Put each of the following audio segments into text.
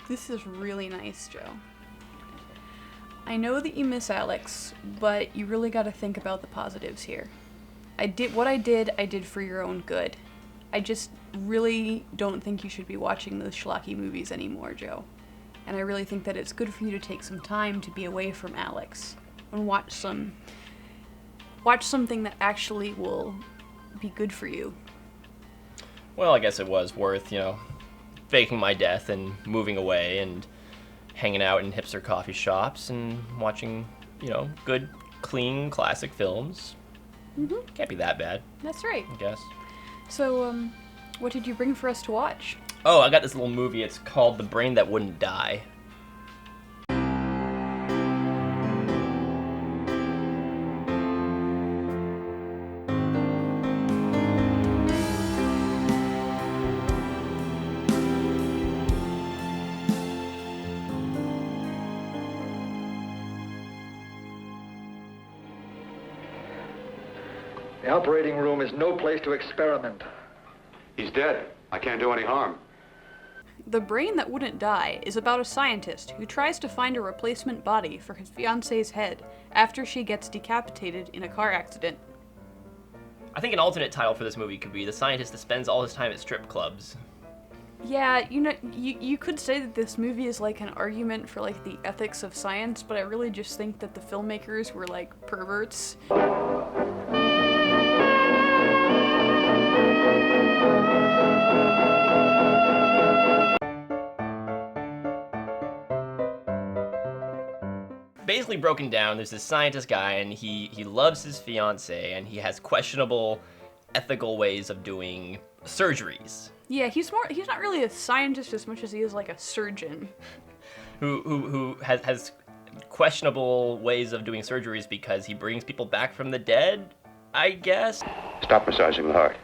This is really nice, Joe. I know that you miss Alex, but you really gotta think about the positives here. I did for your own good. I just really don't think you should be watching those schlocky movies anymore, Joe. And I really think that it's good for you to take some time to be away from Alex and watch something that actually will be good for you. Well, I guess it was worth, faking my death and moving away and hanging out in hipster coffee shops and watching, good, clean, classic films. Mm-hmm. Can't be that bad. That's right. I guess. So, what did you bring for us to watch? Oh, I got this little movie. It's called The Brain That Wouldn't Die. The operating room is no place to experiment. He's dead. I can't do any harm. The Brain That Wouldn't Die is about a scientist who tries to find a replacement body for his fiancee's head after she gets decapitated in a car accident. I think an alternate title for this movie could be The Scientist That Spends All His Time at Strip Clubs. Yeah, you could say that this movie is like an argument for like the ethics of science, but I really just think that the filmmakers were like perverts. Basically broken down, there's this scientist guy and he loves his fiancée and he has questionable ethical ways of doing surgeries. Yeah, he's not really a scientist as much as he is like a surgeon. Who has questionable ways of doing surgeries because he brings people back from the dead, I guess. Stop massaging the heart.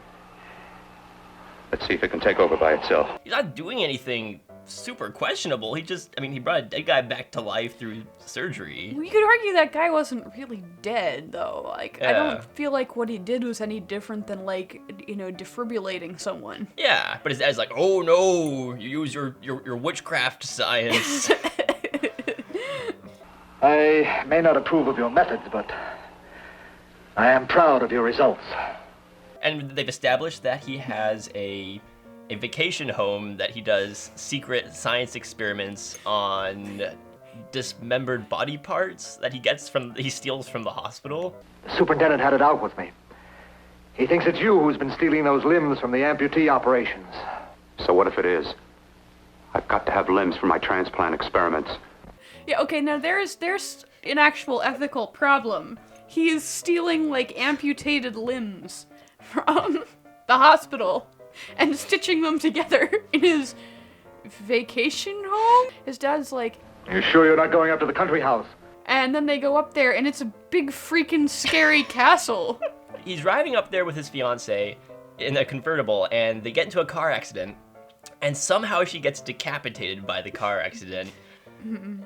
Let's see if it can take over by itself. He's not doing anything super questionable. He brought a dead guy back to life through surgery. Well, you could argue that guy wasn't really dead, though. Like, Yeah. I don't feel like what he did was any different than, like, defibrillating someone. Yeah, but his dad's like, oh no, you use your witchcraft science. I may not approve of your methods, but I am proud of your results. And they've established that he has a vacation home that he does secret science experiments on dismembered body parts that he steals from the hospital. The superintendent had it out with me. He thinks it's you who's been stealing those limbs from the amputee operations. So what if it is? I've got to have limbs for my transplant experiments. Yeah, okay, now there's an actual ethical problem. He's stealing, like, amputated limbs from the hospital and stitching them together in his vacation home? His dad's like, You sure you're not going up to the country house? and then they go up there and it's a big freaking scary castle. He's driving up there with his fiancée in a convertible and they get into a car accident and somehow she gets decapitated by the car accident.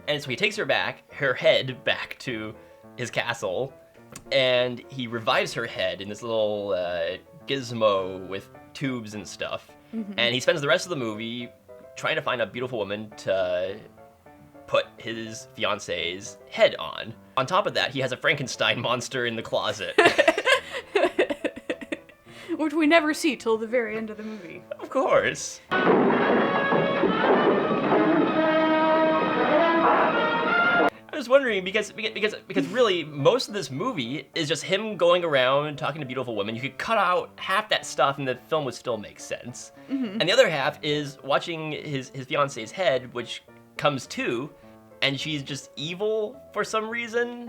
And so he takes her head back to his castle, and he revives her head in this little gizmo with tubes and stuff. And he spends the rest of the movie trying to find a beautiful woman to put his fiance's head on. On top of that, he has a Frankenstein monster in the closet. Which we never see till the very end of the movie. Of course. I was wondering because really most of this movie is just him going around talking to beautiful women. You could cut out half that stuff and the film would still make sense. And the other half is watching his fiance's head, which comes to, and she's just evil for some reason.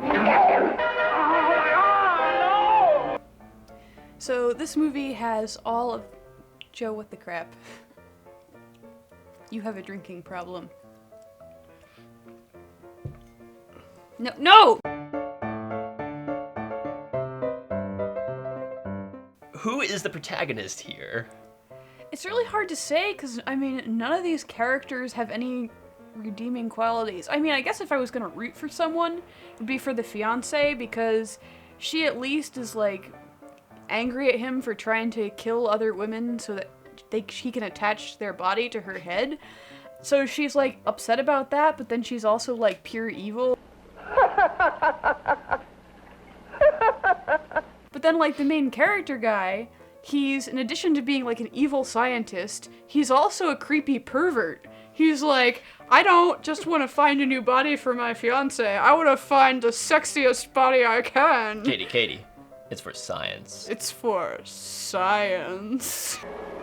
So this movie has all of... Joe, what the crap? You have a drinking problem. No! Who is the protagonist here? It's really hard to say, because, none of these characters have any redeeming qualities. I guess if I was gonna root for someone, it'd be for the fiancé, because she at least is, like, angry at him for trying to kill other women so that he can attach their body to her head. So she's like upset about that, but then she's also like pure evil. But then like the main character guy, he's, in addition to being like an evil scientist, he's also a creepy pervert. He's like, I don't just want to find a new body for my fiance. I want to find the sexiest body I can. Katy, it's for science. It's for science.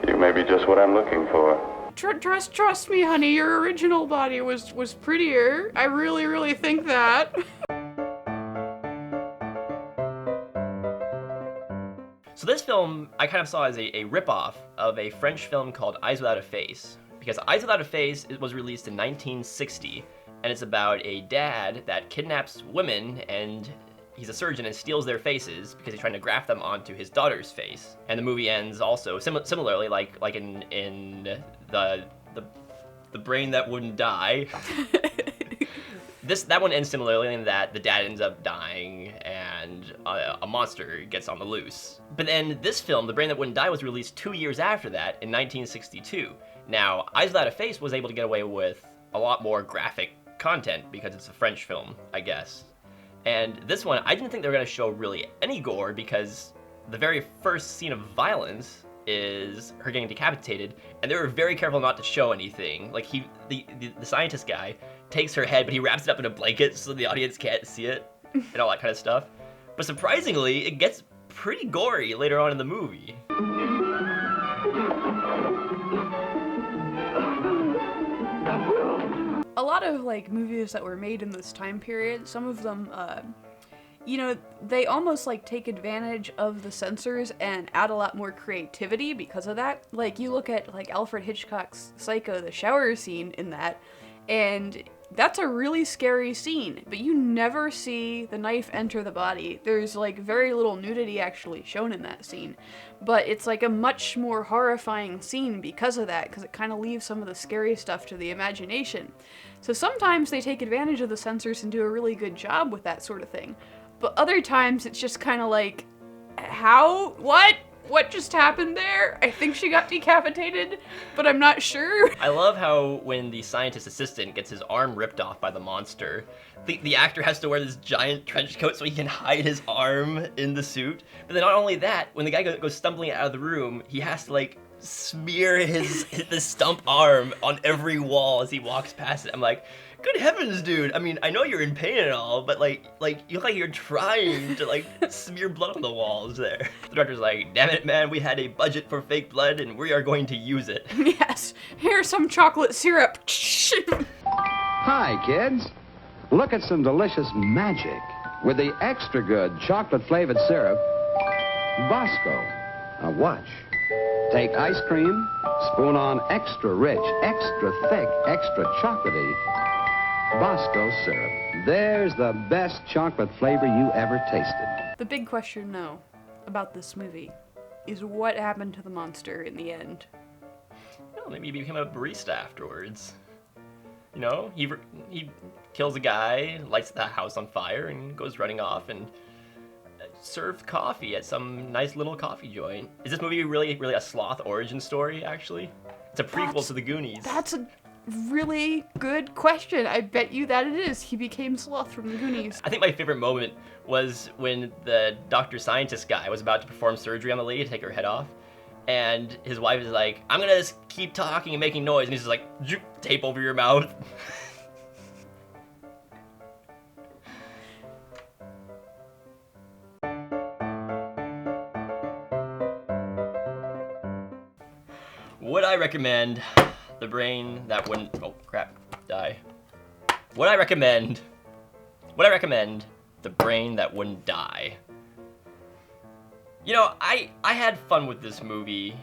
You may be just what I'm looking for. Trust me, honey. Your original body was prettier. I really think that. So this film I kind of saw as a ripoff of a French film called Eyes Without a Face. Because Eyes Without a Face was released in 1960, and it's about a dad that kidnaps women, and he's a surgeon and steals their faces because he's trying to graft them onto his daughter's face. And the movie ends also similarly, like in the brain that wouldn't die. That one ends similarly in that the dad ends up dying and a monster gets on the loose. But then this film, The Brain That Wouldn't Die, was released 2 years after that in 1962. Now, Eyes Without a Face was able to get away with a lot more graphic content because it's a French film, I guess. And this one, I didn't think they were going to show really any gore because the very first scene of violence is her getting decapitated, and they were very careful not to show anything. Like the scientist guy takes her head, but he wraps it up in a blanket so the audience can't see it, and all that kind of stuff. But surprisingly, it gets pretty gory later on in the movie. A lot of like movies that were made in this time period, some of them, you know, they almost like take advantage of the censors and add a lot more creativity because of that. Like you look at like Alfred Hitchcock's Psycho, the shower scene in that, and that's a really scary scene, but you never see the knife enter the body. There's like very little nudity actually shown in that scene, but it's like a much more horrifying scene because of that, because it kind of leaves some of the scary stuff to the imagination. So sometimes they take advantage of the censors and do a really good job with that sort of thing, but other times it's just kind of like, how? What just happened there? I think she got decapitated, but I'm not sure. I love how when the scientist assistant gets his arm ripped off by the monster, the actor has to wear this giant trench coat so he can hide his arm in the suit. But then not only that, when the guy goes stumbling out of the room, he has to like smear the stump arm on every wall as he walks past it. I'm like, good heavens, dude. I mean, I know you're in pain and all, but like you look like you're trying to like smear blood on the walls there. The director's like, damn it, man, we had a budget for fake blood and we are going to use it. Yes, here's some chocolate syrup. Hi, kids. Look at some delicious magic with the extra good chocolate-flavored syrup, Bosco. Now watch. Take ice cream, spoon on extra rich, extra thick, extra chocolatey Bosco syrup. There's the best chocolate flavor you ever tasted. The big question, though, about this movie is what happened to the monster in the end. Well, maybe he became a barista afterwards. You know, he kills a guy, lights the house on fire, and goes running off and serves coffee at some nice little coffee joint. Is this movie really a sloth origin story, actually? It's a prequel to The Goonies. That's a really good question. I bet you that it is. He became Sloth from The Goonies. I think my favorite moment was when the doctor scientist guy was about to perform surgery on the lady to take her head off, and his wife is like, I'm gonna just keep talking and making noise, and he's just like, tape over your mouth. Would I recommend The Brain That Wouldn't... Oh, crap. Die. Would I recommend The Brain That Wouldn't Die? You know, I had fun with this movie.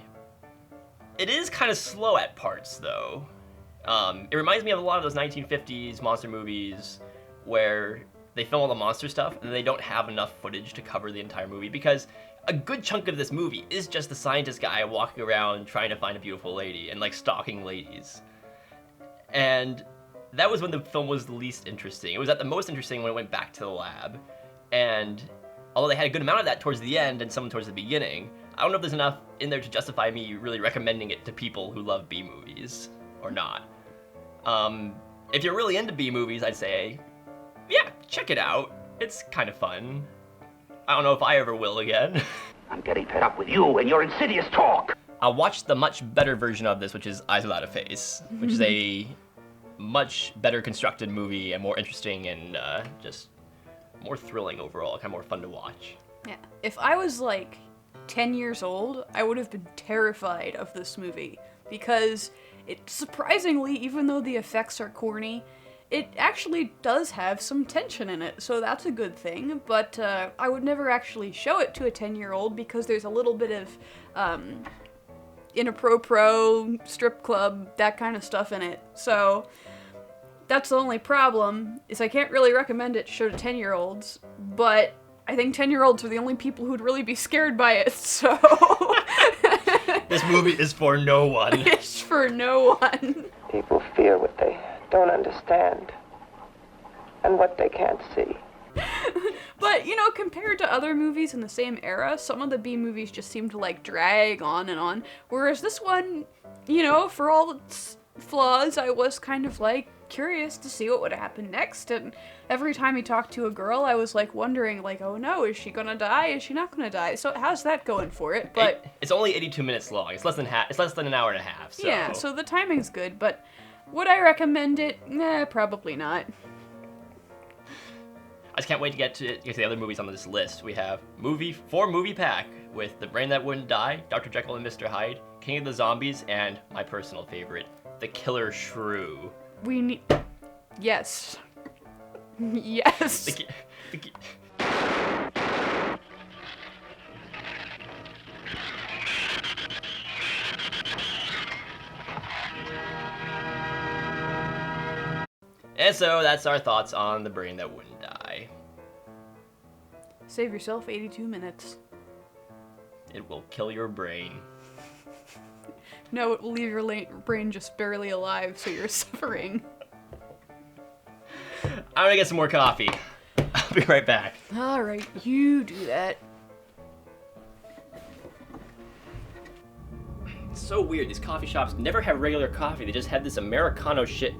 It is kind of slow at parts, though. It reminds me of a lot of those 1950s monster movies where they film all the monster stuff and they don't have enough footage to cover the entire movie, because a good chunk of this movie is just the scientist guy walking around trying to find a beautiful lady and like stalking ladies. And that was when the film was the least interesting. It was at the most interesting when it went back to the lab. And although they had a good amount of that towards the end and some towards the beginning, I don't know if there's enough in there to justify me really recommending it to people who love B movies or not. If you're really into B movies, I'd say, yeah, check it out. It's kind of fun. I don't know if I ever will again. I'm getting fed up with you and your insidious talk. I watched the much better version of this, which is Eyes Without a Face, which is a much better constructed movie and more interesting and just more thrilling overall, kind of more fun to watch. Yeah. If I was like 10 years old, I would have been terrified of this movie because it surprisingly, even though the effects are corny, it actually does have some tension in it, so that's a good thing, but I would never actually show it to a 10-year-old because there's a little bit of inappropriate strip club, that kind of stuff in it. So that's the only problem, is I can't really recommend it to show to 10-year-olds, but I think 10-year-olds are the only people who'd really be scared by it, so... This movie is for no one. It's for no one. People fear what they don't understand and what they can't see. But, you know, compared to other movies in the same era, some of the B movies just seem to, like, drag on and on. Whereas this one, you know, for all its flaws, I was kind of, like, curious to see what would happen next. And every time he talked to a girl, I was, like, wondering, like, oh no, is she gonna die? Is she not gonna die? So how's that going for it? But it's only 82 minutes long. It's less than an hour and a half. So. Yeah, so the timing's good, but would I recommend it? Nah, probably not. I just can't wait to get to the other movies on this list. We have four movie pack with The Brain That Wouldn't Die, Dr. Jekyll and Mr. Hyde, King of the Zombies, and my personal favorite, The Killer Shrew. We need... Yes. Yes. And so that's our thoughts on The Brain That Wouldn't Die. Save yourself 82 minutes. It will kill your brain. No, it will leave your brain just barely alive, so you're suffering. I'm gonna get some more coffee. I'll be right back. Alright, you do that. It's so weird. These coffee shops never have regular coffee. They just have this Americano shit